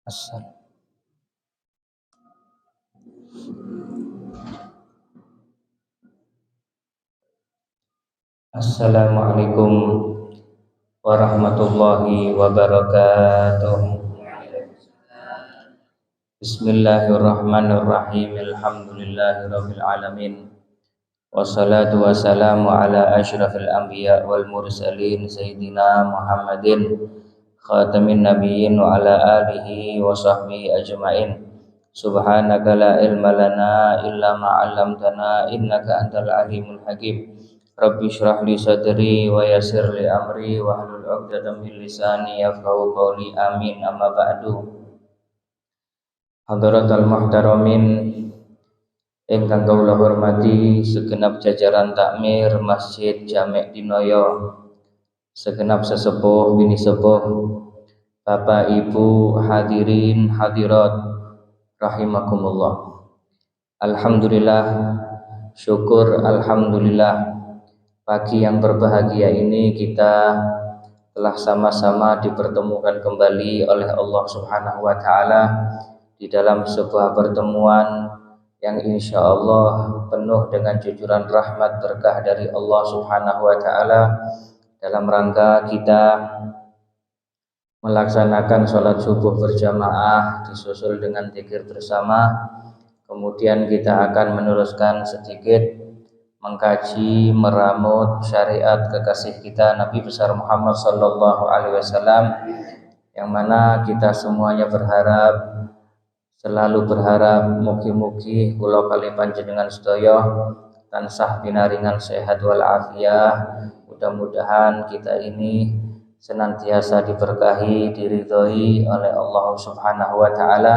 Assalamualaikum warahmatullahi wabarakatuh. Bismillahirrahmanirrahim. Alhamdulillahirabbil alamin. Wassalatu wassalamu ala asyrafil anbiya wal mursalin sayyidina Muhammadin khatamin nabiyyin wa ala alihi wa sahbihi ajmain. Subhanaka la ilma lana illa ma 'allamtana innaka antal alimul hakim. Rabbi shrah li sadri wa yassir li amri wa hlul 'uqdatam min lisani yafqahu qawli. Amin. Amma ba'du. Hadaratul muhtaramin ingkang kawula hormati, segenap jajaran takmir Masjid Jamek Dinoyo, segenap sesepuh bini sepuh, Bapak Ibu hadirin hadirat rahimakumullah. Alhamdulillah, syukur alhamdulillah, pagi yang berbahagia ini kita telah sama-sama dipertemukan kembali oleh Allah Subhanahu wa Ta'ala di dalam sebuah pertemuan yang insya Allah penuh dengan jujuran rahmat berkah dari Allah Subhanahu wa Ta'ala, dalam rangka kita melaksanakan sholat subuh berjamaah disusul dengan zikir bersama. Kemudian kita akan meneruskan sedikit mengkaji, meramut syariat kekasih kita Nabi besar Muhammad sallallahu alaihi wasallam, yang mana kita semuanya selalu berharap mugi-mugi kula kali panjenengan sedaya tansah pinaringan sehat wal afiyah. Mudah-mudahan kita ini senantiasa diberkahi, diridhoi oleh Allah Subhanahu wa Ta'ala,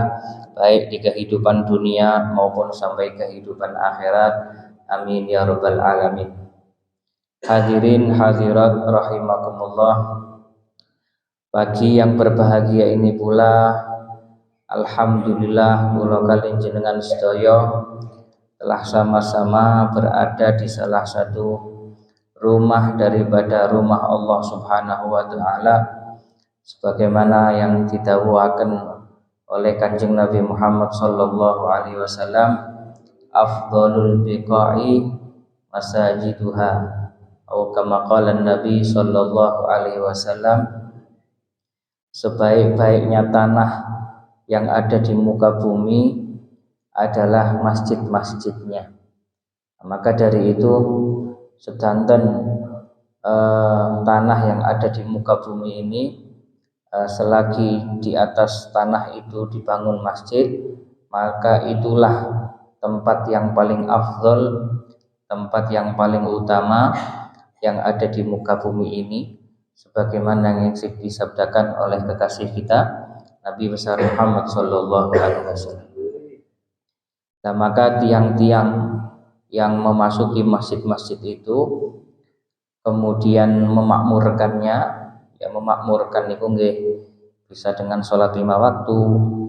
baik di kehidupan dunia maupun sampai kehidupan akhirat. Amin ya rabbal alamin. Hadirin hadirat rahimakumullah, pagi yang berbahagia ini pula alhamdulillah kula kalih jenengan sedaya telah sama-sama berada di salah satu rumah daripada rumah Allah Subhanahu wa Ta'ala, sebagaimana yang didhawuhaken oleh Kanjeng Nabi Muhammad sallallahu alaihi wasallam, afdhalul biqa'i masajiduha, atau kama qala Nabi sallallahu alaihi wasallam, sebaik-baiknya tanah yang ada di muka bumi adalah masjid-masjidnya. Maka dari itu sedanten tanah yang ada di muka bumi ini, selagi di atas tanah itu dibangun masjid, maka itulah tempat yang paling afdol, tempat yang paling utama yang ada di muka bumi ini, sebagaimana yang disabdakan oleh kekasih kita Nabi besar Muhammad sallallahu alaihi wasallam. Nah, maka tiang-tiang yang memasuki masjid-masjid itu kemudian memakmurkannya, ya memakmurkan itu nggih bisa dengan sholat 5 waktu,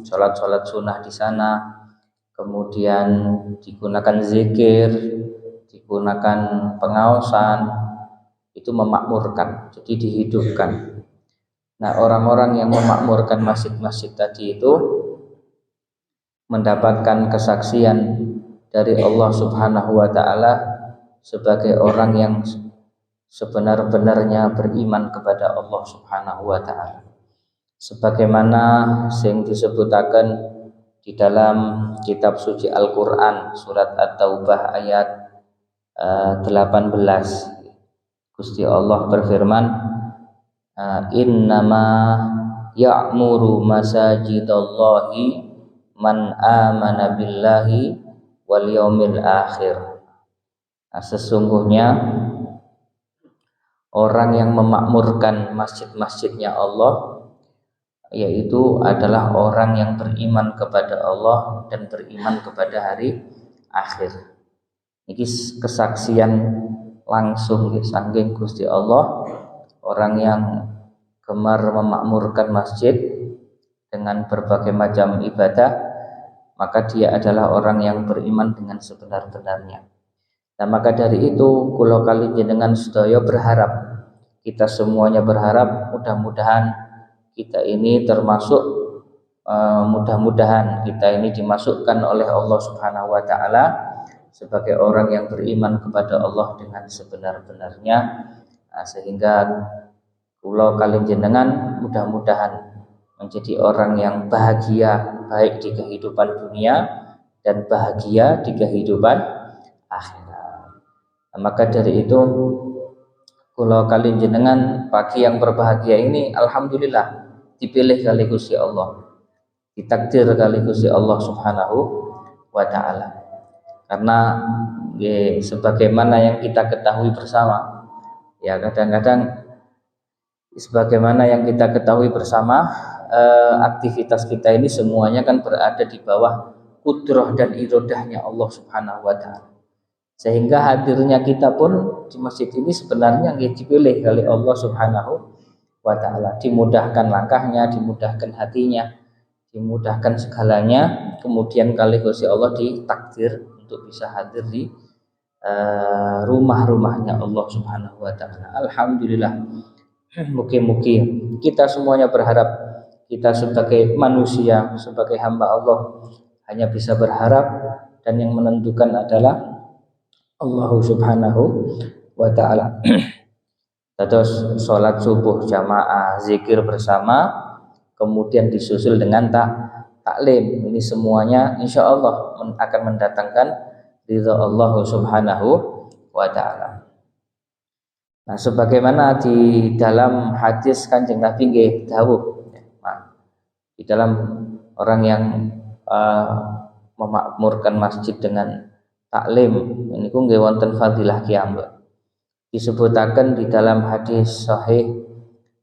sholat sunnah di sana, kemudian digunakan zikir, digunakan pengaosan, itu memakmurkan, jadi dihidupkan. Nah, orang-orang yang memakmurkan masjid-masjid tadi itu mendapatkan kesaksian dari Allah Subhanahu wa Ta'ala sebagai orang yang sebenar-benarnya beriman kepada Allah Subhanahu wa Ta'ala, sebagaimana yang disebutaken di dalam kitab suci Al-Qur'an surat At-Taubah ayat 18. Gusti Allah berfirman, innama ya'muru masajidallahi man amana billahi wal yaumil akhir. Nah, sesungguhnya orang yang memakmurkan masjid-masjidnya Allah yaitu adalah orang yang beriman kepada Allah dan beriman kepada hari akhir. Ini kesaksian langsung saking Gusti Allah. Orang yang gemar memakmurkan masjid dengan berbagai macam ibadah, maka dia adalah orang yang beriman dengan sebenar-benarnya. Nah, maka dari itu kula kali jenengan sedaya berharap, kita semuanya berharap mudah-mudahan kita ini termasuk mudah-mudahan kita ini dimasukkan oleh Allah Subhanahu wa taala sebagai orang yang beriman kepada Allah dengan sebenar-benarnya, sehingga kula kalian jenengan mudah-mudahan menjadi orang yang bahagia baik di kehidupan dunia dan bahagia di kehidupan akhirat. Maka dari itu kula kalian jenengan pagi yang berbahagia ini alhamdulillah dipilih kali Gusti Allah, ditakdir kali Gusti Allah Subhanahu wa taala. Karena sebagaimana yang kita ketahui bersama, ya kadang-kadang sebagaimana yang kita ketahui bersama, aktivitas kita ini semuanya kan berada di bawah kudrah dan irodahnya Allah Subhanahu wa taala. Sehingga hadirnya kita pun di masjid ini sebenarnya dipilih oleh Allah Subhanahu wa taala, dimudahkan langkahnya, dimudahkan hatinya, dimudahkan segalanya, kemudian kali Gusti Allah ditakdir untuk bisa hadir di rumah-rumahnya Allah Subhanahu wa taala. Alhamdulillah. Mugi-mugi kita semuanya berharap, kita sebagai manusia, sebagai hamba Allah hanya bisa berharap, dan yang menentukan adalah Allah Subhanahu wa taala. Terus sholat subuh jamaah, zikir bersama, kemudian disusul dengan taklim. Ini semuanya insya Allah akan mendatangkan ridha Allah Subhanahu wa taala. Nah, sebagaimana di dalam hadis Kanjeng Nabi nggih dawuh, di dalam orang yang memakmurkan masjid dengan taklim ini ku nggih wonten fadilah kiambek. Disebutaken di dalam hadis sahih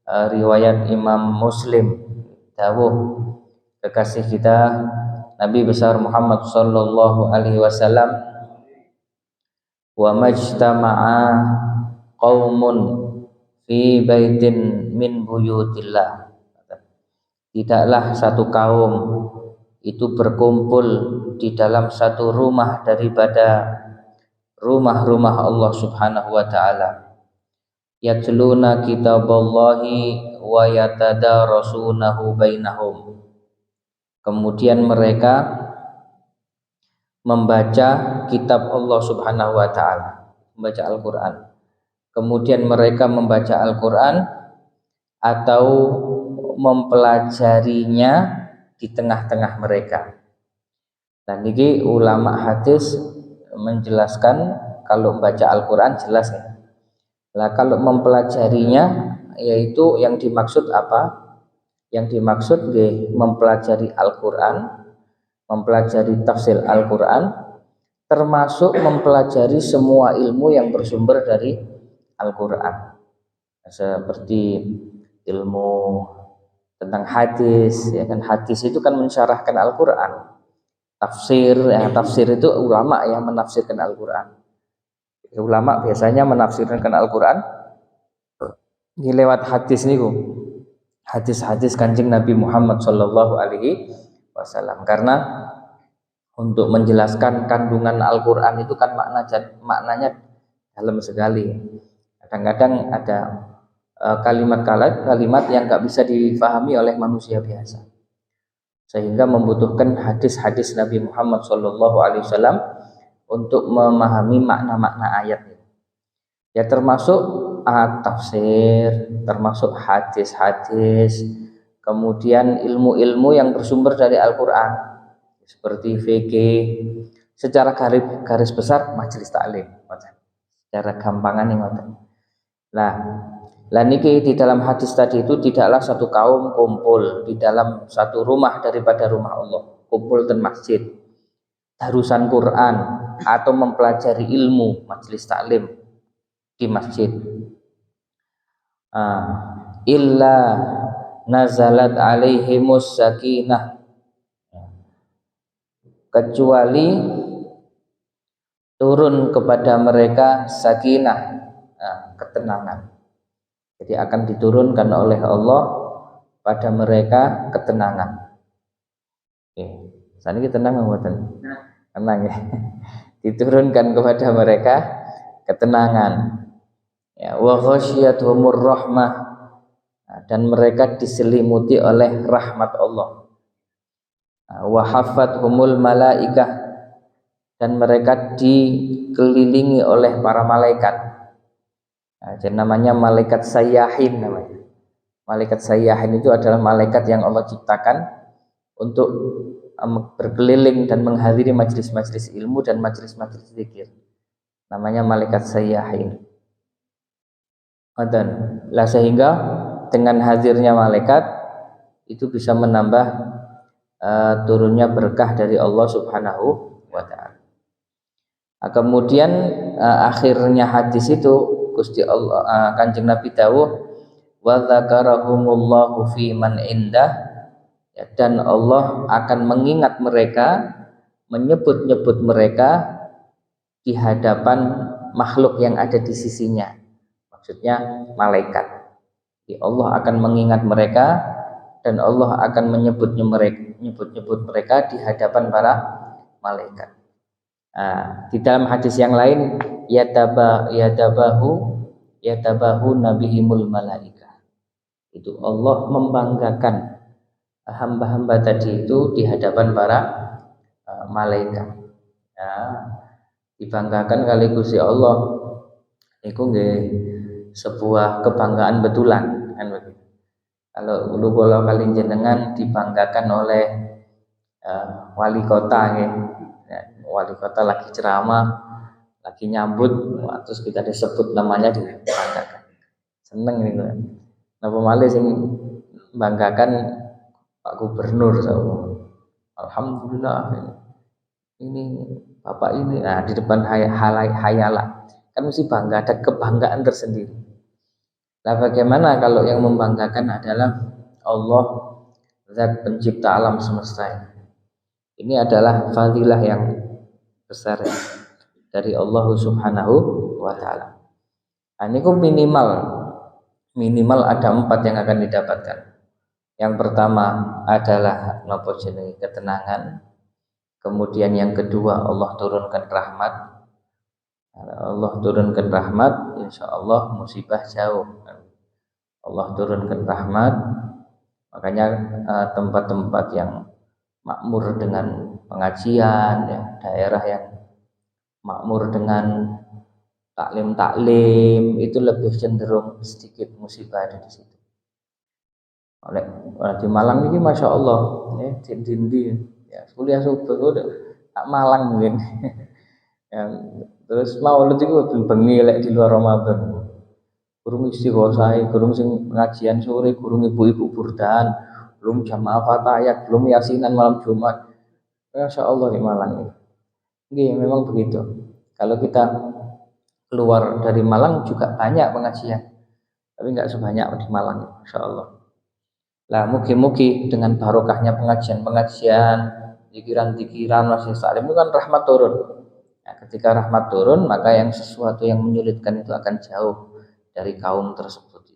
riwayat Imam Muslim, dawuh kekasih kita Nabi besar Muhammad sallallahu alaihi wasallam, wa majtama'a qaumun fi baitin min buyutillah, tidaklah satu kaum itu berkumpul di dalam satu rumah daripada rumah-rumah Allah Subhanahu wa taala, yatluna kitaballahi wa yatadarasunahu bainahum, kemudian mereka membaca kitab Allah Subhanahu wa taala, membaca Al-Qur'an, kemudian mereka membaca Al-Qur'an atau mempelajarinya di tengah-tengah mereka. Dan ini ulama hadis menjelaskan kalau membaca Al-Qur'an jelas ya. Lah kalau mempelajarinya yaitu yang dimaksud apa? Yang dimaksud mempelajari Al-Qur'an, mempelajari tafsir Al-Qur'an, termasuk mempelajari semua ilmu yang bersumber dari Al-Qur'an. Seperti ilmu tentang hadis, ya kan, hadis itu kan mensyarahkan Al-Qur'an. Tafsir, ya, tafsir itu ulama yang menafsirkan Al-Qur'an. Ulama biasanya menafsirkan Al-Qur'an ini lewat hadis niku. Hadis-hadis Kanjeng Nabi Muhammad sallallahu alaihi wasallam. Karena untuk menjelaskan kandungan Al-Qur'an itu kan maknanya dalam sekali. Kadang-kadang ada kalimat-kalimat yang nggak bisa difahami oleh manusia biasa, sehingga membutuhkan hadis-hadis Nabi Muhammad SAW untuk memahami makna-makna ayat. Ya termasuk tafsir, termasuk hadis-hadis, kemudian ilmu-ilmu yang bersumber dari Al-Qur'an seperti fikih, secara garis besar majelis taklim, secara gampangan yang ngoten. Lah niki di dalam hadis tadi itu tidaklah satu kaum kumpul di dalam satu rumah daripada rumah Allah, kumpul di masjid, darusan Quran atau mempelajari ilmu, majelis taklim di masjid. Illa nazalat alaihimus sakinah, kecuali turun kepada mereka sakinah, ketenangan. Jadi akan diturunkan oleh Allah pada mereka ketenangan. Oke, saat ini tenang mboten? Tenang ya. Diturunkan kepada mereka ketenangan. Ya, wa ghasyiyatuhumur rahmah, dan mereka diselimuti oleh rahmat Allah. Wa haffathumul malaikah, dan mereka dikelilingi oleh para malaikat. Jadi namanya malaikat sayyahin namanya. Malaikat sayyahin itu adalah malaikat yang Allah ciptakan untuk berkeliling dan menghadiri majelis-majelis ilmu dan majelis-majelis zikir. Namanya malaikat sayyahin. Dan lah sehingga dengan hadirnya malaikat itu bisa menambah turunnya berkah dari Allah Subhanahu wa taala. Kemudian akhirnya hadis itu Gusti Allah, Kanjeng Nabi dawuh wa dzakarahumullahu fi man indah, dan Allah akan mengingat mereka, menyebut-nyebut mereka di hadapan makhluk yang ada di sisinya, maksudnya malaikat. Allah akan mengingat mereka dan Allah akan menyebut-nyebut mereka di hadapan para malaikat. Di dalam hadis yang lain yatabahu nabihimul malaika, itu Allah membanggakan hamba-hamba tadi itu di hadapan para malaikat. Dibanggakan kali Gusti Allah itu nggih sebuah kebanggaan betulan kan begitu. Kalau kali jenengan dibanggakan oleh wali kota nggih. Wali kota lagi ceramah, lagi nyambut, terus kita disebut namanya, dibanggakan. Seneng ini kan. Napa malih sing banggakan Pak Gubernur, alhamdulillah ini Bapak ini, di depan hayala kan mesti bangga, ada kebanggaan tersendiri. Nah, bagaimana kalau yang membanggakan adalah Allah, zat pencipta alam semesta ini? Ini adalah fadilah yang besar ya, dari Allah Subhanahu wa taala. Ini minimal ada 4 yang akan didapatkan. Yang pertama adalah napa jenenge ketenangan. Kemudian yang kedua Allah turunkan rahmat. Allah turunkan rahmat, insya Allah musibah jauh. Allah turunkan rahmat, makanya tempat-tempat yang makmur dengan pengajian, ya, daerah yang makmur dengan taklim itu lebih cenderung sedikit musibah ada di situ. Oleh di Malang ini masya Allah, ya, dindi ya, kuliah subuh tak Malang mungkin. Ya, terus maulid itu bengi lek di luar Ramadan. Gurung istighosah, gurung sing pengajian sore, gurung ibu-ibu burdan, belum jamaah fatayat, belum yasinan malam Jumat. Masya Allah di Malang ini. Ini memang begitu. Kalau kita keluar dari Malang juga banyak pengajian, tapi nggak sebanyak di Malang, Masya Allah. Lah mugi-mugi dengan barokahnya pengajian, zikiran, masih salim itu kan rahmat turun. Nah, ketika rahmat turun, maka yang sesuatu yang menyulitkan itu akan jauh dari kaum tersebut.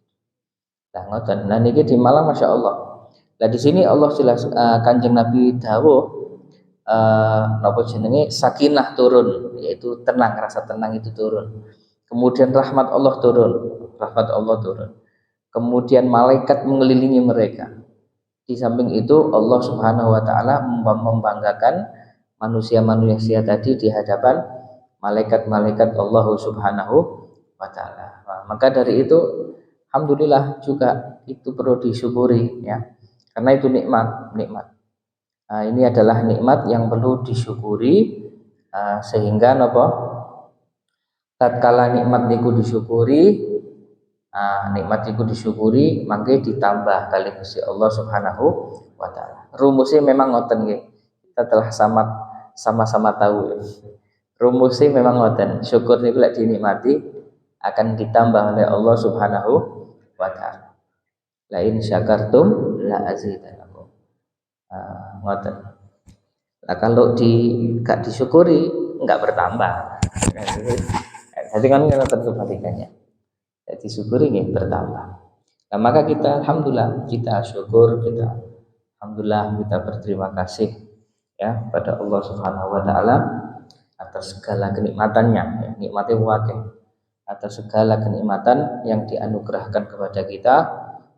Nah, ngoten. Nah niki di Malang Masya Allah. Nah di sini Allah jelas Kanjeng Nabi dawuh napa jenenge sakinah turun, yaitu tenang, rasa tenang itu turun. Kemudian rahmat Allah turun. Kemudian malaikat mengelilingi mereka. Di samping itu Allah Subhanahu wa taala membanggakan manusia-manusia tadi di hadapan malaikat-malaikat Allah Subhanahu wa taala. Nah, maka dari itu alhamdulillah juga itu perlu disyukuri ya. Karena itu nikmat. Nah, ini adalah nikmat yang perlu disyukuri, sehingga napa tatkala nikmat niku disyukuri, mangke ditambah kali Gusti Allah Subhanahu wa taala. Rumusnya memang ngoten nggih. Kita telah sama-sama tahu. Rumusnya memang ngoten. Syukur niku lek dinikmati akan ditambah oleh Allah Subhanahu wa taala. La in syakartum la azidanakum. Ngoten. Nah, kalau gak disyukuri enggak bertambah. Jadi kan ngoten kebalikannya. Jadi syukuri nggih bertambah. Nah, maka kita alhamdulillah, kita syukur, alhamdulillah kita berterima kasih ya pada Allah Subhanahu wa taala atas segala kenikmatannya, ya, nikmate wakil, atas segala kenikmatan yang dianugerahkan kepada kita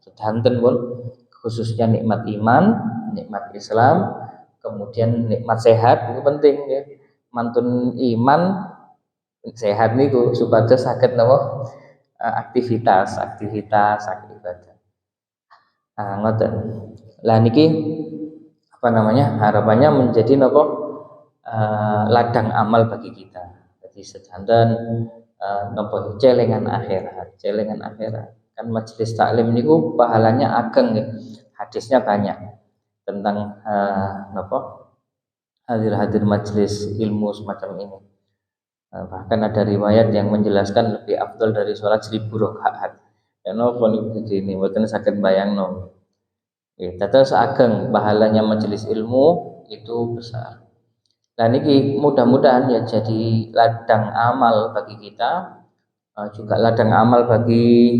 sedanten pun, khususnya nikmat iman, nikmat Islam, kemudian nikmat sehat itu penting ya. Mantun iman sehat niku supados saged napa aktivitas ibadah. Ngoten. Lah niki apa namanya? Harapannya menjadi napa ladang amal bagi kita. Jadi sedanten napa celengan akhirat. Kan majelis taklim niku pahalanya ageng ya. Hadisnya banyak tentang napa hadir-hadir majelis ilmu semacam ini. Bahkan ada riwayat yang menjelaskan lebih afdal dari sholat 1000 rakaat. Ya napa niku ini mboten saged bayangno. Terus ageng pahalanya majelis ilmu itu besar. Dan ini mudah-mudahan ya jadi ladang amal bagi kita, juga ladang amal bagi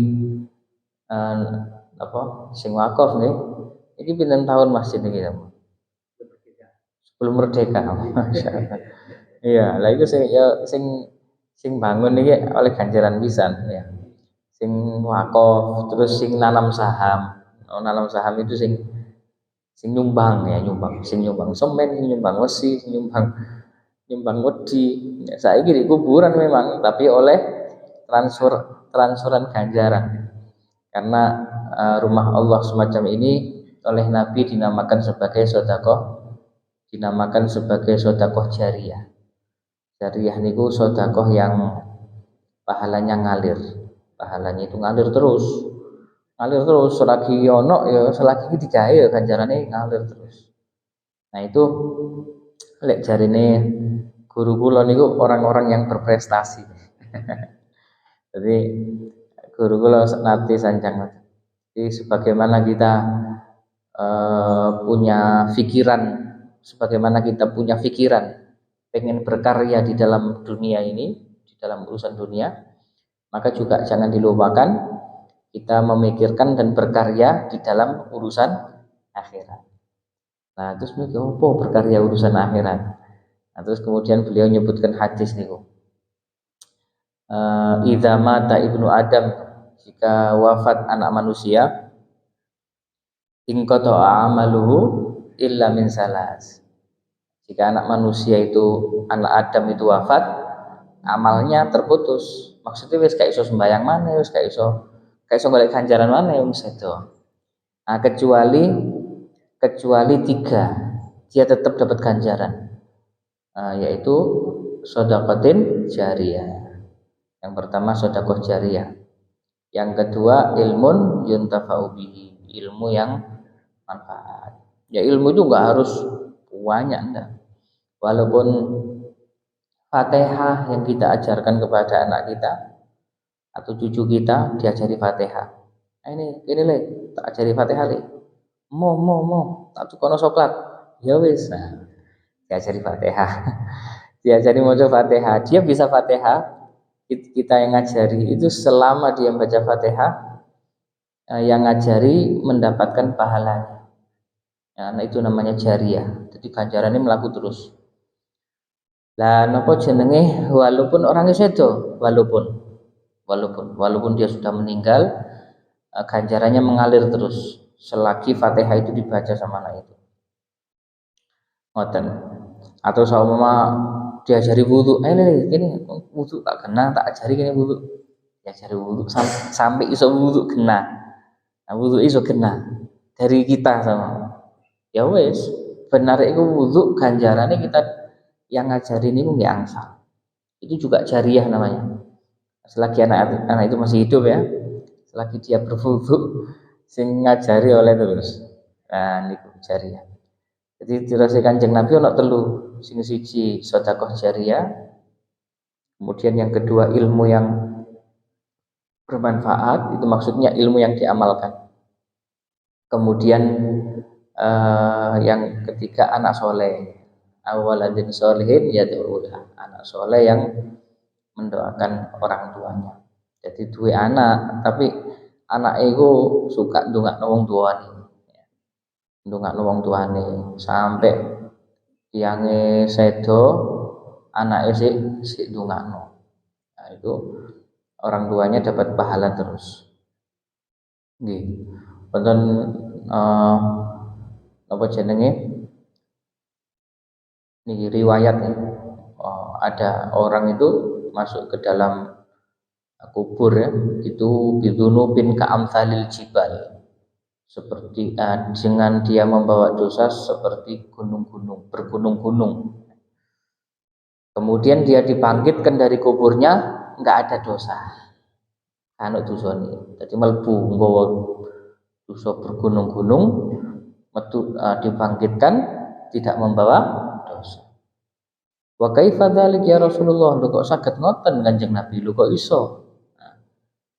sing wakaf nih. Ini pinten tahun masjid ini kita? Sebelum merdeka. Masya Allah. Iya, lah itu sing bangun ini oleh ganjaran pisan ya. Sing wakaf, terus sing nanam saham. Nanam saham itu sing nyumbang ya, sing nyumbang semen, sing nyumbang wesi, sing nyumbang wedi. Ya, saya di kuburan memang, tapi oleh transferan ganjaran. Karena rumah Allah semacam ini oleh Nabi dinamakan sebagai sodakoh jariyah. Jariyah niku sodakoh yang pahalanya ngalir. Pahalanya itu ngalir terus selagi ono ya selagi digawe ya ganjarane ngalir terus. Nah itu lek jarine guru kula niku orang-orang yang berprestasi. Jadi guru kula nate sancang. Jadi sebagaimana kita punya pikiran pengen berkarya di dalam dunia ini, di dalam urusan dunia, maka juga jangan dilupakan kita memikirkan dan berkarya di dalam urusan akhirat. Nah, terus mikir apa berkarya urusan akhirat? Nah, terus kemudian beliau menyebutkan hadis niku. Idza mata ibnu Adam, jika wafat anak manusia, inqata amaluhu illa min salas. Jika anak manusia itu, anak Adam itu wafat, amalnya terputus. Maksudnya wis gak iso sembahyang maneh, wis gak iso balik ganjaran mana yang itu. Nah, kecuali 3 dia tetap dapat ganjaran, yaitu sedekatin jariyah. Yang pertama sedekah jariyah, yang kedua ilmun yuntafa'u bihi, ilmu yang manfaat. Ya ilmu itu enggak harus banyak enggak. Walaupun Fatihah yang kita ajarkan kepada anak kita atau cucu kita diajari Fatihah. Nah, ini le, tak ajari Fatihah le. Mo, tak tukono coklat. Ya wis. Nah, diajari Fatihah. Diajari maca Fatihah. Dia bisa Fatihah. Kita yang ngajari itu selama dia membaca Fatihah, yang ngajari mendapatkan pahalanya. Ya, nah itu namanya jariyah. Jadi ganjarannya melaku terus. Lah napa jenenge walaupun orang itu walaupun dia sudah meninggal, ganjarannya mengalir terus selagi Fatihah itu dibaca sama anak itu. Ngoten. Atau sama diajari wudu, ini wudu tak kena, tak ajari kene wudu. Diajari wudu sampai iso wudu kena. Nah, wudu iso kena dari kita sama. Ya wes, benar itu wudu ganjarannya kita yang ngajarin itu nggak angsal. Itu juga jariyah namanya. Selagi anak itu masih hidup ya, selagi dia berwudu, sing ngajari oleh terus. Nah, niku jariyah. Jadi dirasa Kanjeng Nabi ono telu, sing siji sedekah jariyah, kemudian yang kedua ilmu yang bermanfaat, itu maksudnya ilmu yang diamalkan. Kemudian yang ketiga anak soleh, awaladin solehin yad'ulah, anak soleh yang mendoakan orang tuanya. Jadi dua anak, tapi anak itu suka ndongakno wong tuane. Ndongakno wong tuane sampai tiange sedo, anake sik ndongakno. Nah, itu orang tuanya dapat pahala terus. Nggih. Wonten apa jenenge? Ini riwayat nih. Ada orang itu masuk ke dalam kubur ya, itu bidunubin ka'amsalil jibal. Seperti dengan dia membawa dosa seperti gunung-gunung, bergunung-gunung. Kemudian dia dibangkitkan dari kuburnya, enggak ada dosa. Anu dosane. Jadi melbu nggawa dosa bergunung-gunung, metu dibangkitkan tidak membawa dosa. Wa kaifa dzalik ya Rasulullah? Lho kok saged ngoten Kanjeng Nabi? Lho kok iso?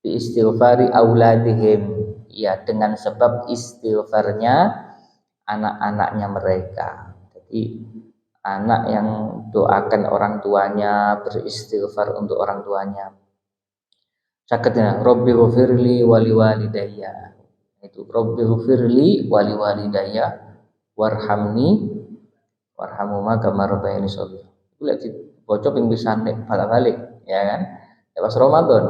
Bi istighfari auladihim. Ya dengan sebab istighfarnya anak-anaknya mereka. Jadi anak yang doakan orang tuanya, beristighfar untuk orang tuanya. Sakitnya Robbi ghfirli wali walidayya. Itu Robbi ghfirli wali walidayya warhamni warhamuma kama rabbayani shaghira. Itu lek dibaca ping pisan nek balik-balik ya kan. Ya pas Ramadan.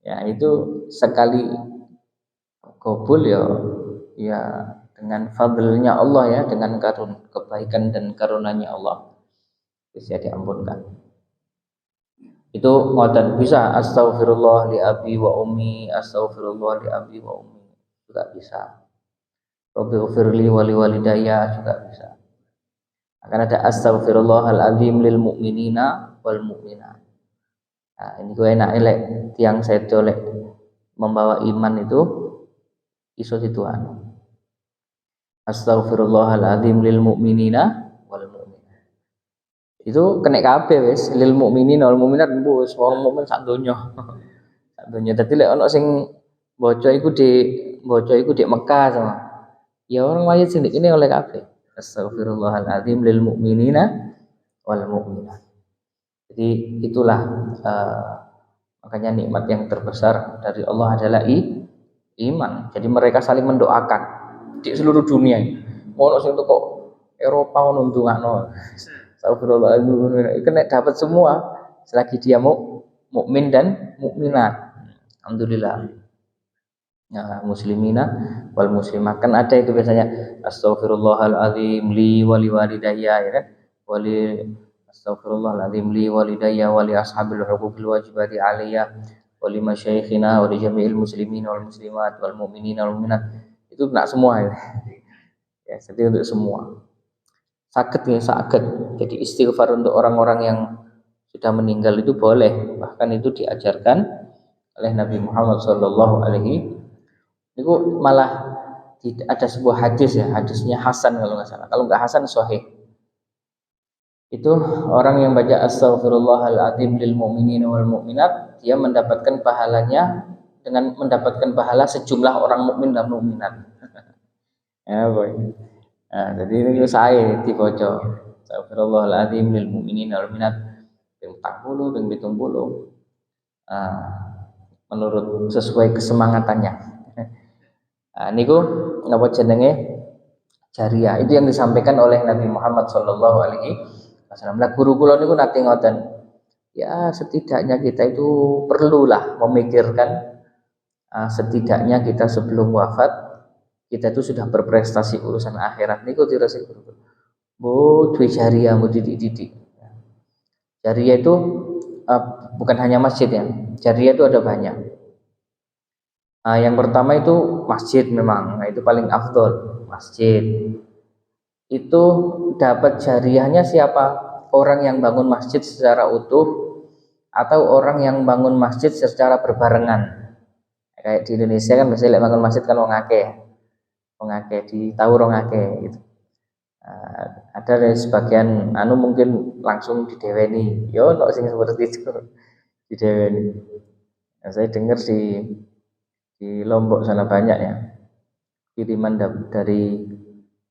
Ya itu sekali kabul ya dengan fadlnya Allah ya, dengan kebaikan dan karunia Allah bisa diampunkan. Itu ngoten bisa astaghfirullah li abi wa ummi, astaghfirullah li abi wa ummi juga bisa. Rabbi ghfirli wa li walidayya juga bisa. Akan ada astaghfirullahal azim lil mu'minina wal mu'minat. Nah, ini gue enak elek tiang sedo lek membawa iman itu iso dituan. Astaghfirullahal azim lil mu'minina wal mu'minat. Itu kena kabeh wis lil mu'minina wal mu'minat wis wong mukmin sak donya. Sak donya. Dadi lek ana sing maca iku di Mekah sama. Ya orang wajib sing ini oleh kabeh. Astaghfirullahal azim lil mu'minina wal mu'minat. Jadi itulah makanya nikmat yang terbesar dari Allah adalah iman. Jadi mereka saling mendoakan di seluruh dunia. Ono sing kok Eropa ono ndongakno. Astagfirullahaladzim, kena dapat semua selagi dia mukmin dan mukminat. Alhamdulillah. Ya, muslimina wal muslimat kan ada itu biasanya astaghfirullahaladzim li wali walidayya ya kan wali astaghfirullahaladzim li walidayya wali ashabil huquqil wajibati alayya wali masyayikhina wali jami'il muslimin wal muslimat wal mu'minina wal mu'minat itu nak semua ya. Ya, jadi untuk semua sakit nih sakit. Jadi istighfar untuk orang-orang yang sudah meninggal itu boleh, bahkan itu diajarkan oleh Nabi Muhammad SAW. Itu malah ada sebuah hadis ya, hadisnya Hasan kalau nggak salah. Kalau nggak Hasan sahih. Itu orang yang baca astaghfirullahaladzim lil mu'minina wal mu'minat, dia mendapatkan pahalanya dengan mendapatkan pahala sejumlah orang mukmin dan mukminat. Ya, boy. Nah, jadi ini saya dibaca astaghfirullahaladzim lil mu'minina wal mu'minat ping 40 ping 70. Menurut sesuai kesemangatannya. Nah, niku napa jenenge jariah itu yang disampaikan oleh Nabi Muhammad sallallahu alaihi wasallam. Lah guru kula niku nate ngoten. Ya setidaknya kita itu perlulah memikirkan setidaknya kita sebelum wafat kita itu sudah berprestasi urusan akhirat niku dirasa guru. Bu duwe jariah mu didik-didik. Jariah itu bukan hanya masjid ya. Jariah itu ada banyak. Yang pertama itu masjid memang, itu paling afdol masjid. Itu dapat jariahnya siapa? Orang yang bangun masjid secara utuh atau orang yang bangun masjid secara berbarengan. Kayak di Indonesia kan biasanya bangun masjid kan wong akeh di tahu wong akeh gitu. Ada dari sebagian mungkin langsung dideweni. Yo ono sing seperti itu dideweni. Nah, saya dengar di Lombok sana banyak ya kiriman dari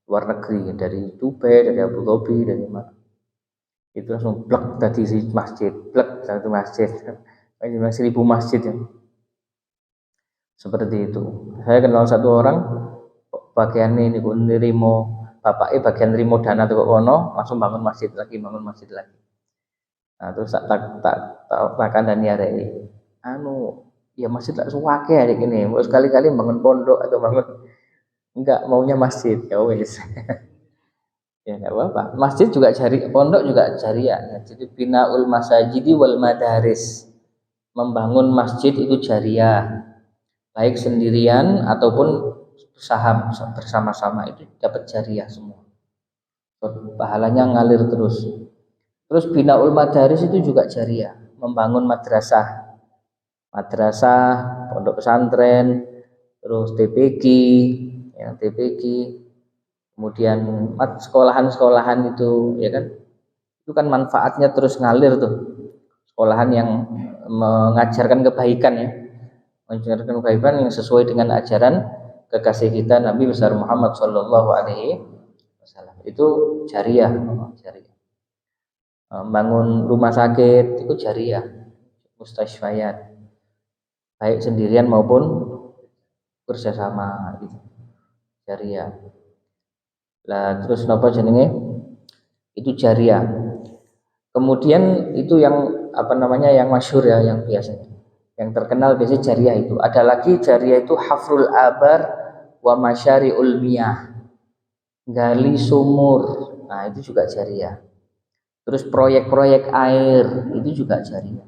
luar negeri, dari Dubai, dari Abu Dhabi, dari mana itu langsung blek tadi si masjid, blek satu masjid, banyak 1000 masjid ya. Seperti itu. Saya kenal satu orang bagian ini nerimo bapaknya bagian nerimo dana tuh kono langsung bangun masjid lagi. Nah terus tak kandani arek ya masjid tak suwake hari ini. Mau sekali-kali bangun pondok atau bangun enggak maunya masjid ya wes. Ya nggak apa-apa. Masjid juga pondok juga jariah. Ya. Jadi binaul masajidi wal madaris. Membangun masjid itu jariah. Baik sendirian ataupun bersama-sama itu dapat jariah semua. Pahalanya ngalir terus. Terus binaul madaris itu juga jariah. Membangun madrasah. Madrasah, pondok pesantren, terus TPQ, ya TPQ, kemudian sekolahan-sekolahan itu, ya kan, itu kan manfaatnya terus ngalir tuh, sekolahan yang mengajarkan kebaikan ya, mengajarkan kebaikan yang sesuai dengan ajaran kekasih kita Nabi besar Muhammad Shallallahu Alaihi Wasallam, itu jariah, jariah. Bangun rumah sakit itu jariah, mustasyfayat, baik sendirian maupun bersama gitu, jariah. Lah terus napa jenenge? Itu jariah. Kemudian itu yang apa namanya, yang masyhur ya, yang biasanya, yang terkenal biasanya jariah itu. Ada lagi jariah itu hafrul abar wa masyari'ul miyah. Gali sumur. Nah, itu juga jariah. Terus proyek-proyek air itu juga jariah.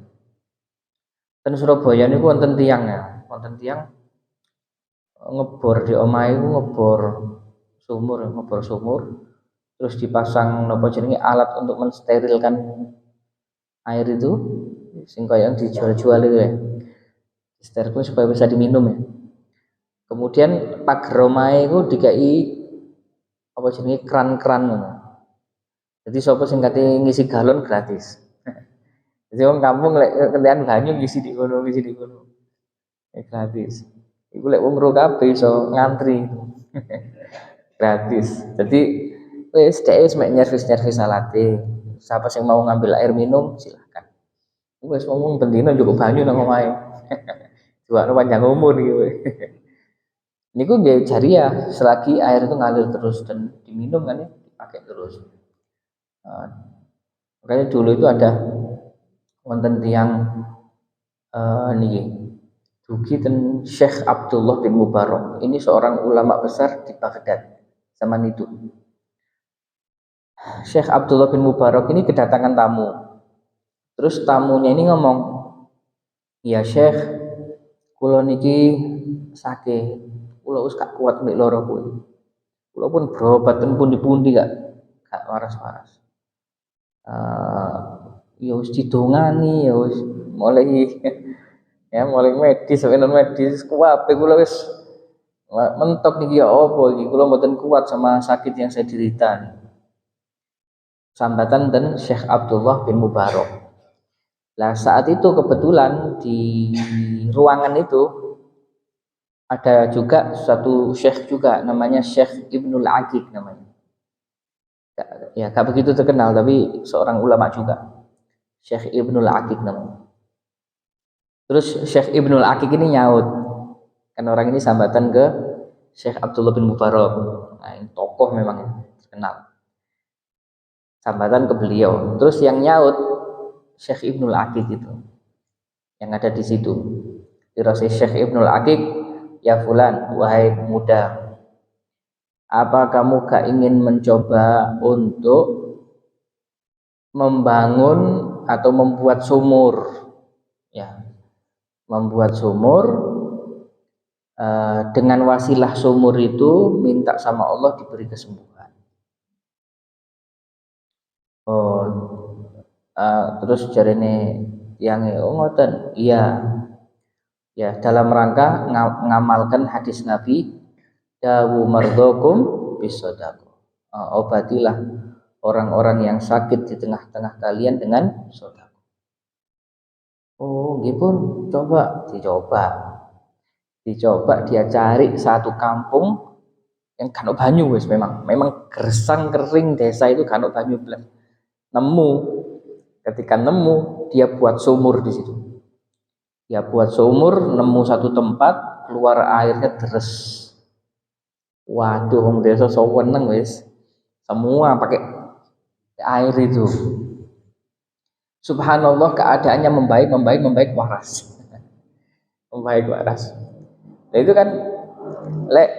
Dan Surabaya niku wonten tiang ya, wonten tiang ngebor di omahe ngebor sumur, terus dipasang nopo jenenge alat untuk mensterilkan air itu, sing kaya yang dijual-jual itu ya, disterilkan supaya bisa diminum ya. Kemudian pagar omahe itu dikai apa jenenge kran-kran ngono. Jadi sapa sing kate ngisi galon gratis. Jadi wong kampung lek kentekan banyu ngisi di kono, ngisi di kono. Gratis. Iku lek wong ro kabeh iso ngantri. Gratis. Jadi wis dhek wis mek nyervis-nyervis alate. Siapa sing mau ngambil air minum silakan. Wis wong bendina cukup banyu nang omahe. Jual panjang umur gitu. Niku nggih jariah selagi air itu ngalir terus dan diminum kan ya, dipakai terus. Makanya dulu itu ada wonten tiyang niki dugi ten Syekh Abdullah bin Mubarak. Ini seorang ulama besar di Baghdad zaman itu. Syekh Abdullah bin Mubarak ini kedatangan tamu. Terus tamunya ini ngomong, "Ya Syekh, kula niki sakit. Kula wis gak kuat nek lara kuwi. Kula pun berobat ten pundi-pundi gak waras-waras. Ya wis didongani, ya wis mulai ya mulai medis sampai non medis kuwabe kula wis mentok niki ya apa iki, kula mboten kuat sama sakit yang saya derita." Sambatan dan Syekh Abdullah bin Mubarak. Nah saat itu kebetulan di ruangan itu ada juga satu syekh juga namanya Syekh Ibnul Aqiq namanya. Ya gak begitu terkenal tapi seorang ulama juga. Syekh Ibnul Aqiq namanya. Terus Syekh Ibnul Aqiq ini nyaut. Kan orang ini sambatan ke Syekh Abdullah bin Mubarak. Nah, ini tokoh memang terkenal. Sambatan ke beliau. Terus yang nyaut Syekh Ibnul Aqiq itu yang ada di situ. Dirasa Syekh Ibnul Aqiq, "Ya fulan, wahai muda, apa kamu gak ingin mencoba untuk membangun atau membuat sumur?" Ya, membuat sumur, dengan wasilah sumur itu minta sama Allah diberi kesembuhan. Oh, terus jarene yang ngoten, iya. Ya, dalam rangka ngamalkan hadis Nabi, dawu mardhakum bisadaqah. Obatilah orang-orang yang sakit di tengah-tengah kalian dengan sedekah. Oh, nggih pun dicoba dia cari satu kampung yang kan banyu wis, memang gersang kering desa itu kan banyu belas. Ketika nemu dia buat sumur di situ. Dia buat sumur, nemu satu tempat, keluar airnya deres. Waduh, wong desa seneng wis. Semua pakai air itu. Subhanallah, keadaannya membaik waras. Membaik waras. Nah itu kan lek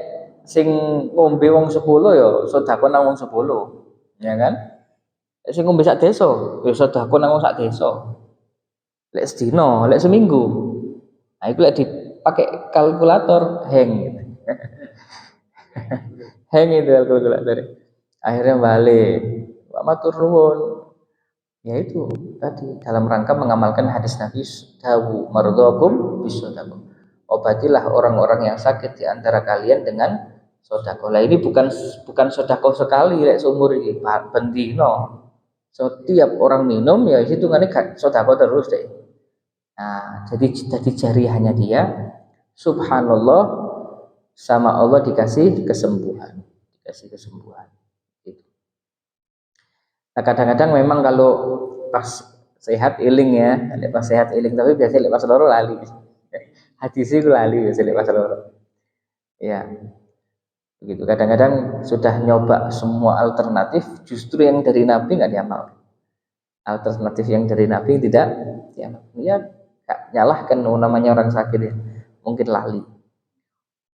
sing ngombe wong 10 ya sedekah nang wong 10. ya kan? Sing ngombe sak desa, ya sedekah nang sak desa. Lek sedina, lek seminggu. Nah, itu lek dipakai kalkulator hang. Hang itu kalkulator. Akhirnya balik. Pak matur nuwun. Ya itu tadi dalam rangka mengamalkan hadis Nabi dawu mardhakum bisadaqah. Obatilah orang-orang yang sakit di antara kalian dengan sedekah. Lah ini bukan sedekah sekali lek seumur ini, bendino. Setiap orang minum ya hitungannya sedekah terus deh. Nah, jadi jariahnya dia subhanallah sama Allah dikasih kesembuhan. Dikasih kesembuhan. Gitu. Nah, kadang-kadang memang kalau pas sehat iling ya, pas sehat iling tapi biasanya pas loro lali. Hadis itu lali biasanya pas loro. Ya, begitu. Kadang-kadang sudah nyoba semua alternatif, justru yang dari Nabi nggak diamal. Alternatif yang dari Nabi tidak diamal. Ya, nyalahkan namanya orang sakit ya, mungkin lali.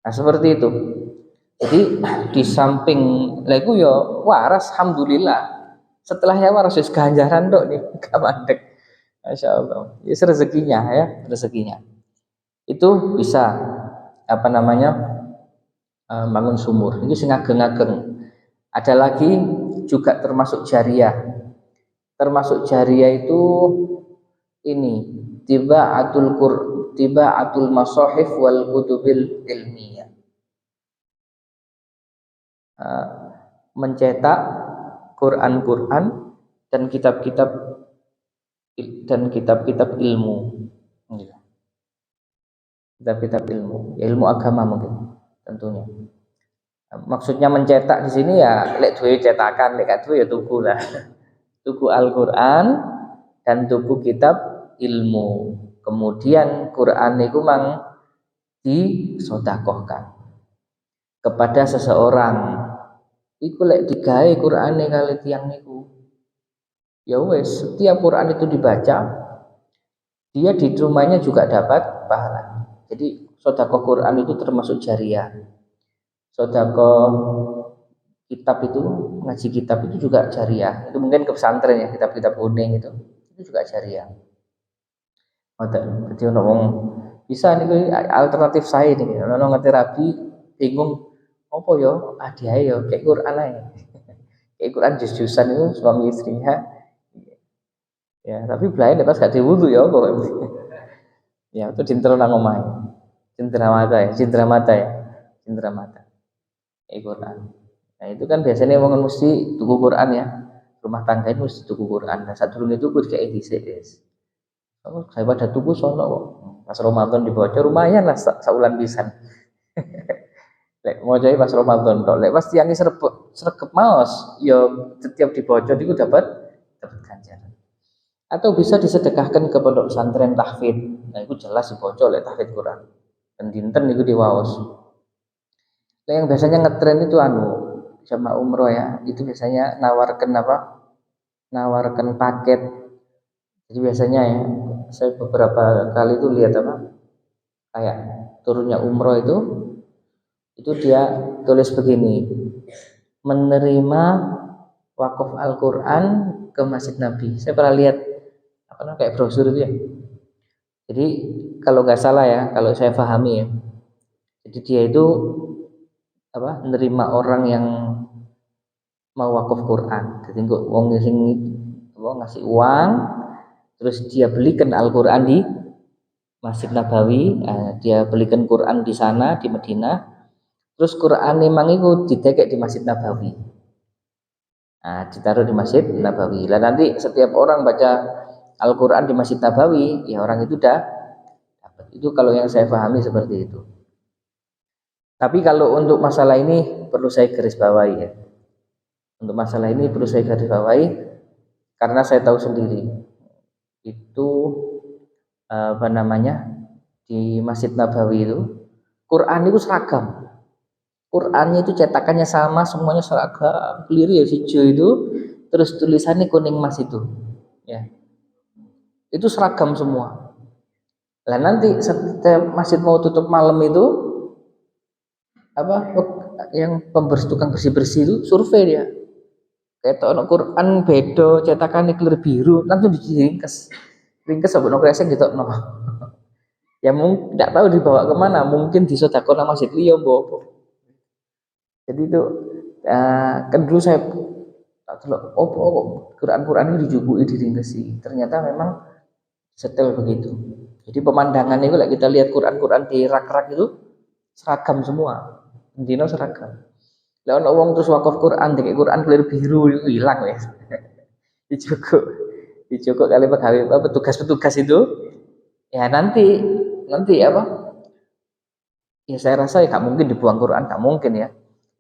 Nah seperti itu. Jadi di samping lagu yo waras, alhamdulillah. Setelahnya waras wis ganjaran dok nih, gak mandek. Masya Allah. Ya rezekinya ya, rezekinya. Itu bisa apa namanya bangun sumur. Ini sing ageng-ageng. Ada lagi juga termasuk jariah. Termasuk jariah itu ini tiba atul masahif wal kutubil ilmiah. Mencetak Quran-Quran dan kitab-kitab ilmu. Kitab-kitab ilmu agama mungkin tentunya. Maksudnya mencetak di sini ya lek duwe cetakan, lek gak duwe ya tuku lah. Tuku Al-Qur'an dan tuku kitab ilmu. Kemudian Quran itu mang disedekahkan kepada seseorang. Iku lek digawe Qur'ane kali tiyang niku. Ya wes, setiap Quran itu dibaca, dia di rumahnya juga dapat pahala. Jadi sedekah Quran itu termasuk jariah. Sedekah kitab itu, ngaji kitab itu juga jariah. Itu mungkin ke pesantren ya, kitab-kitab kuning itu juga jariah. Jadi ngomong bisa nih alternatif saya nih, ono ngerti rabi bingung apa yo adiae yo kayak Quran aja. Kayak Quran jus-jusan itu suami istrinya. Ya, tapi belain pas gak diwudu ya kok. Ya, itu dintero nang omahe. Cindera mata ya, cindera mata ya. Cindera mata. Quran. Nah, itu kan biasanya wong mesti tuku Quran ya. Rumah tangga itu mesti tuku Quran. Nah, sadurunge itu kudu kayak dhisik, guys. Oh, saya pada tuku sono kok. Pas Ramadan dibaca lumayan lah saulan pisan. Lek mau jadi pas Ramadan tok. Lek pas tiange sregep maos, ya setiap dibaca itu dapat ganjaran. Atau bisa disedekahkan ke pondok pesantren tahfidz. Nah, itu jelas dibaca oleh tahfidz Quran. Dan dinten itu diwaos. Nah, yang biasanya ngetren itu sama umroh ya, itu biasanya nawarkan paket. Jadi biasanya ya, saya beberapa kali itu lihat kayak turunnya umroh itu dia tulis begini, menerima wakaf Al-Quran ke Masjid Nabi. Saya pernah lihat kayak brosur itu ya. Jadi kalau nggak salah ya, kalau saya pahami ya, jadi dia itu menerima orang yang mau wakaf Quran. Jadi wong sing ngasih uang, terus dia belikan Al-Quran di Masjid Nabawi, dia belikan Quran di sana di Madinah. Terus Quran memang itu ditekek di Masjid Nabawi. Nah, ditaruh di Masjid Nabawi. Lah nanti setiap orang baca Al-Quran di Masjid Nabawi, ya orang itu dapat. Itu kalau yang saya pahami seperti itu. Tapi kalau untuk masalah ini perlu saya garis bawahi ya. Untuk masalah ini perlu saya garis bawahi karena saya tahu sendiri itu di Masjid Nabawi itu Quran itu seragam. Qurannya itu cetakannya sama, semuanya seragam, clear ya hijau itu, terus tulisannya kuning emas itu, ya. Itu seragam semua. Lah nanti setiap masjid mau tutup malam itu yang tukang bersih-bersih itu survei dia. ketok ono Quran beda cetakane clear biru langsung diringkes. Ringkes sabun kresek gitu no. Ya mungkin tidak tahu dibawa kemana, mungkin disedekahkan masjid liya mbok. Jadi itu kan dulu saya tak telok opo kok Quran-Quran ini dijubuki diringkesi. Ternyata memang setel begitu. Jadi pemandangan itu like kita lihat Quran-Quran di rak-rak itu seragam semua. Dino seragam. Lah ono wong terus wakaf Quran, dikek Quran clear biru itu hilang wes. Dicukup. Dicukup kali pegawai apa petugas-petugas itu. Ya nanti apa? Ya saya rasa ya gak mungkin dibuang Quran, gak mungkin ya.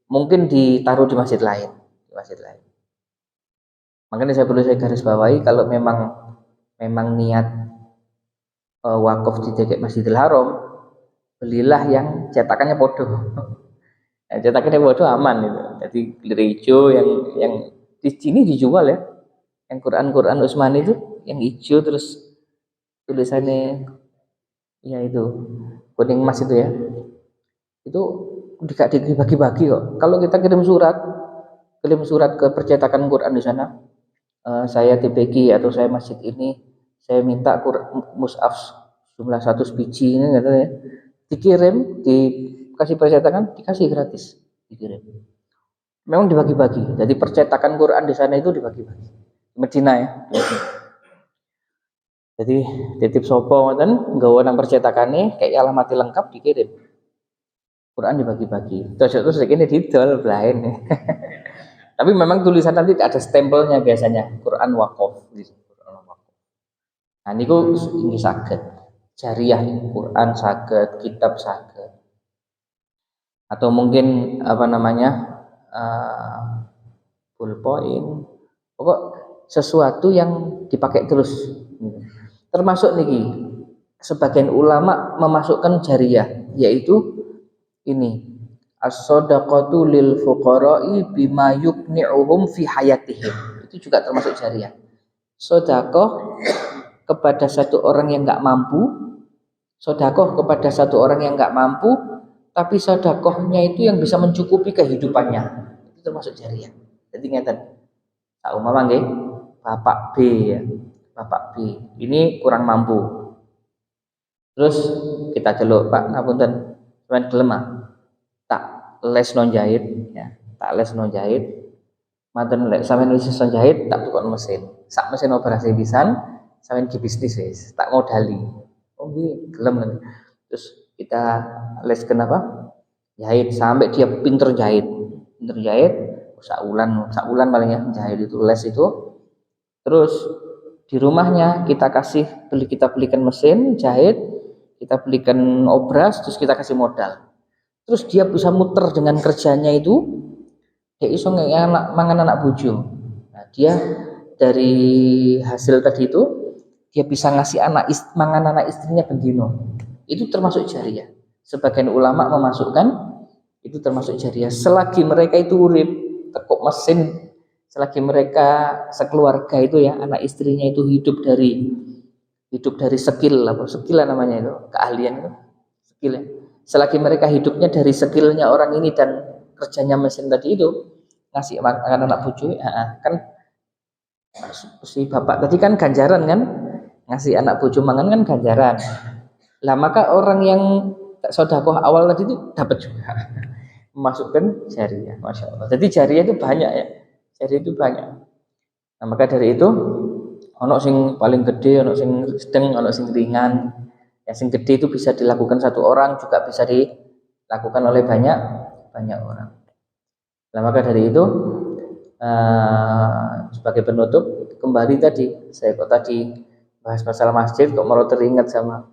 Mungkin ditaruh di masjid lain, di masjid lain. Makanya saya garis bawahi kalau memang niat wakaf di dekat Masjidil Haram, belilah yang cetakannya podo. Nah, cetakannya podo aman itu. Jadi clear hijau yang di sini dijual ya. Yang Quran Utsmani itu yang hijau terus tulisannya ya itu kuning emas itu ya. Itu dibagi-bagi kok. Kalau kita kirim surat ke percetakan Quran di sana, saya TPG atau saya masjid ini, saya minta mushaf jumlah 100 biji ini katanya, dikirim, dikasih percetakan, dikasih gratis, dikirim. Memang dibagi-bagi. Jadi percetakan Quran di sana itu dibagi-bagi. Medina ya. Jadi titip sopo ngoten, nggawa nang percetakannya kayak alamat lengkap dikirim. Quran dibagi-bagi. Terus ini didol belain. Tapi memang tulisan nanti ada stempelnya biasanya Quran wakaf gitu. Nah niku ini saged jariah Quran saged, kitab saged. Atau mungkin apa namanya? Pulpoin. Pokok sesuatu yang dipakai terus. Termasuk niki sebagian ulama memasukkan jariah yaitu ini as-shadaqatu lil fuqara'i bima yukni'uhum fi hayatihim. Itu juga termasuk jariah. Sedekah kepada satu orang yang enggak mampu, sedekah kepada satu orang yang enggak mampu, tapi sedekahnya itu yang bisa mencukupi kehidupannya. Itu termasuk jariah. Jadi ngeten. Tak umpama nggih, Bapak B ya. Bapak B ini kurang mampu. Terus kita celuk, Pak, ngapunten, sampeyan gelem tak les non jahit ya, tak les non jahit. Maten lek sampeyan wis iso jahit, tak tukokno mesin. Sak mesin operasi pisan, sampeyan ki bisnis wis, tak modali. Oh nggih, gelem. Terus kita les kenapa? Jahit sampai dia pinter jahit. Pinter jahit, sak ulan paling ya jahit itu les itu. Terus di rumahnya kita belikan mesin jahit, kita belikan obras, terus kita kasih modal. Terus dia bisa muter dengan kerjanya itu, dia iso mangan anak bojo. Nah, dia dari hasil tadi itu dia bisa ngasih mangan anak istrinya bendino. Itu termasuk jariah. Sebagian ulama memasukkan itu termasuk jariah selagi mereka itu urip tekuk mesin, selagi mereka sekeluarga itu ya anak istrinya itu hidup dari skill namanya itu, keahlian itu skill ya. Selagi mereka hidupnya dari skillnya orang ini dan kerjanya mesin tadi itu ngasih makan anak bojo, kan si bapak tadi kan ganjaran kan, ngasih anak bojo mangan kan ganjaran. Lah maka orang yang sedekah awal tadi itu dapat juga memasukkan jariah, masya Allah. Jadi jariah itu banyak ya, jariah itu banyak. Nah maka dari itu ono sing paling gede, ono sing sedang, ono sing ringan. Yang sing gede itu bisa dilakukan satu orang, juga bisa dilakukan oleh banyak orang. Nah maka dari itu sebagai penutup kembali tadi saya bahas masalah masjid kok mau teringat sama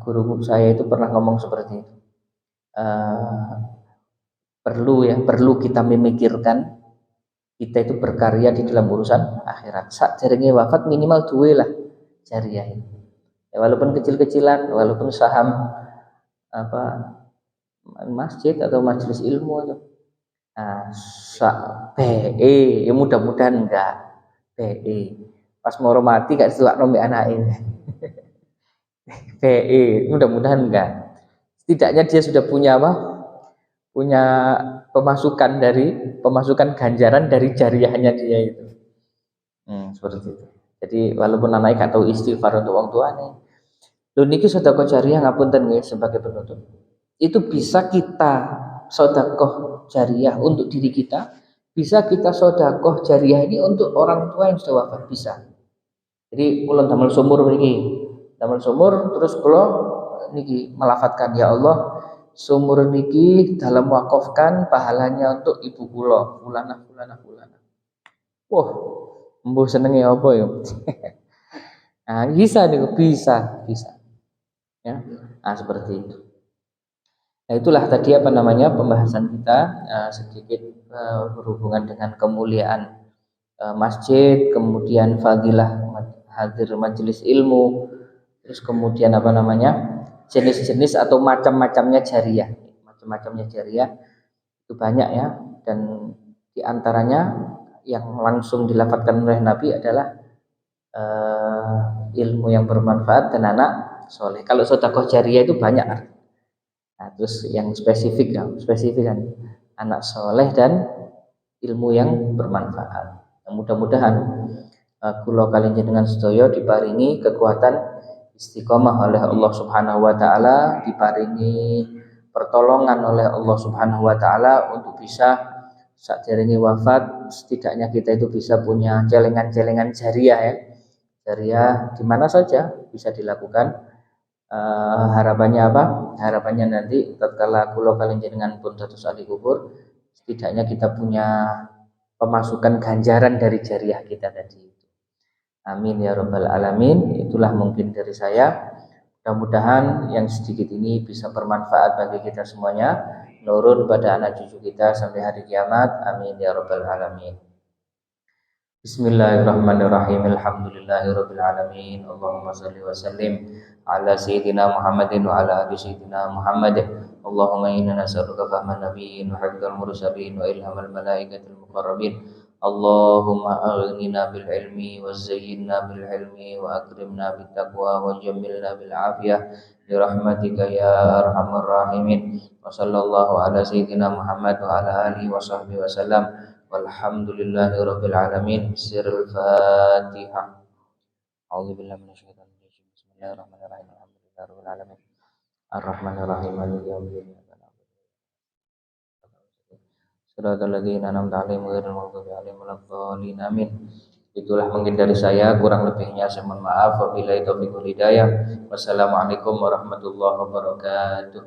guru saya itu pernah ngomong seperti itu. Perlu kita memikirkan kita itu berkarya di dalam urusan akhirat. Saat jaringnya wafat minimal 2 lah jariah ini. Ya, walaupun kecil-kecilan, walaupun saham apa masjid atau majelis ilmu atau BE ya mudah-mudahan enggak BE pas mau mati gak sesuai nomor anak ini BE mudah-mudahan enggak, setidaknya dia sudah punya punya pemasukan ganjaran dari jariahnya dia itu. Seperti itu. Jadi walaupun anak gak tahu istighfar untuk orang tua nih, lho niki sedekah jariah ngapunten nggih sebagai penutup. Itu bisa kita sedekah jariah untuk diri kita, bisa kita sedekah jariah ini untuk orang tua yang sudah wafat, bisa. Jadi kula damel sumur niki. Damel sumur terus kula niki melafatkan, ya Allah, sumur niki dalam wakafkan pahalanya untuk ibu kula, fulanah fulanah fulanah. Wah, mbuh senenge apa ya? Nah, bisa nih, bisa. Ya. Nah, seperti itu. Nah, itulah tadi apa namanya pembahasan kita sedikit berhubungan dengan kemuliaan masjid, kemudian fadilah hadir majelis ilmu, terus kemudian apa namanya jenis-jenis atau macam-macamnya jariah, itu banyak ya, dan diantaranya yang langsung dilafadzkan oleh Nabi adalah ilmu yang bermanfaat dan anak soleh. Kalau sedekah jariah itu banyak. Nah, terus yang spesifik kan anak soleh dan ilmu yang bermanfaat. Mudah-mudahan kula kalian jenengan sedaya diparingi kekuatan istiqomah oleh Allah Subhanahu wa taala, diparingi pertolongan oleh Allah Subhanahu wa taala untuk bisa sakderenge wafat setidaknya kita itu bisa punya celengan-celengan jariah ya. Jariah di mana saja bisa dilakukan. Harapannya apa? Harapannya nanti tatkala kula kalian jenengan pun dados ahli kubur, setidaknya kita punya pemasukan ganjaran dari jariah kita tadi. Amin ya rabbal alamin. Itulah mungkin dari saya. Mudah-mudahan yang sedikit ini bisa bermanfaat bagi kita semuanya, nurun pada anak cucu kita sampai hari kiamat. Amin ya rabbal alamin. Bismillahirrahmanirrahim. Alhamdulillahirabbil alamin. Allahumma shalli wa sallim ala sayyidina Muhammadin wa ala ali sayyidina Muhammad. Allahumma inna nas'aluka fahman nabiyyin wa hifdzal mursalin wa ilhamal malaikatil muqarrabin. Allahumma aghnina bil ilmi wa zayyinna bil hilmi wa akrimna bit taqwa wa jammilna bil afiyah bi rahmatika ya arhamar rahimin. Wa sallallahu ala sayyidina Muhammad wa ala alihi wa sahbihi wa sallam. Walhamdulillahi rabbil alamin. Sirrul Fatihah. A'udzubillahi minasyaitonir rajim. Bismillahirrahmanirrahim. Alhamdulillahi rabbil alamin. Arrahmanir rahim. Maliki yaumiddin. Shiratal ladzina an'amta 'alaihim ghairil maghdubi alaihim waladdallin. Amin. Itulah mungkin dari saya, kurang lebihnya saya mohon maaf. Wabillahi taufiq wal hidayah. Wassalamualaikum warahmatullahi wabarakatuh.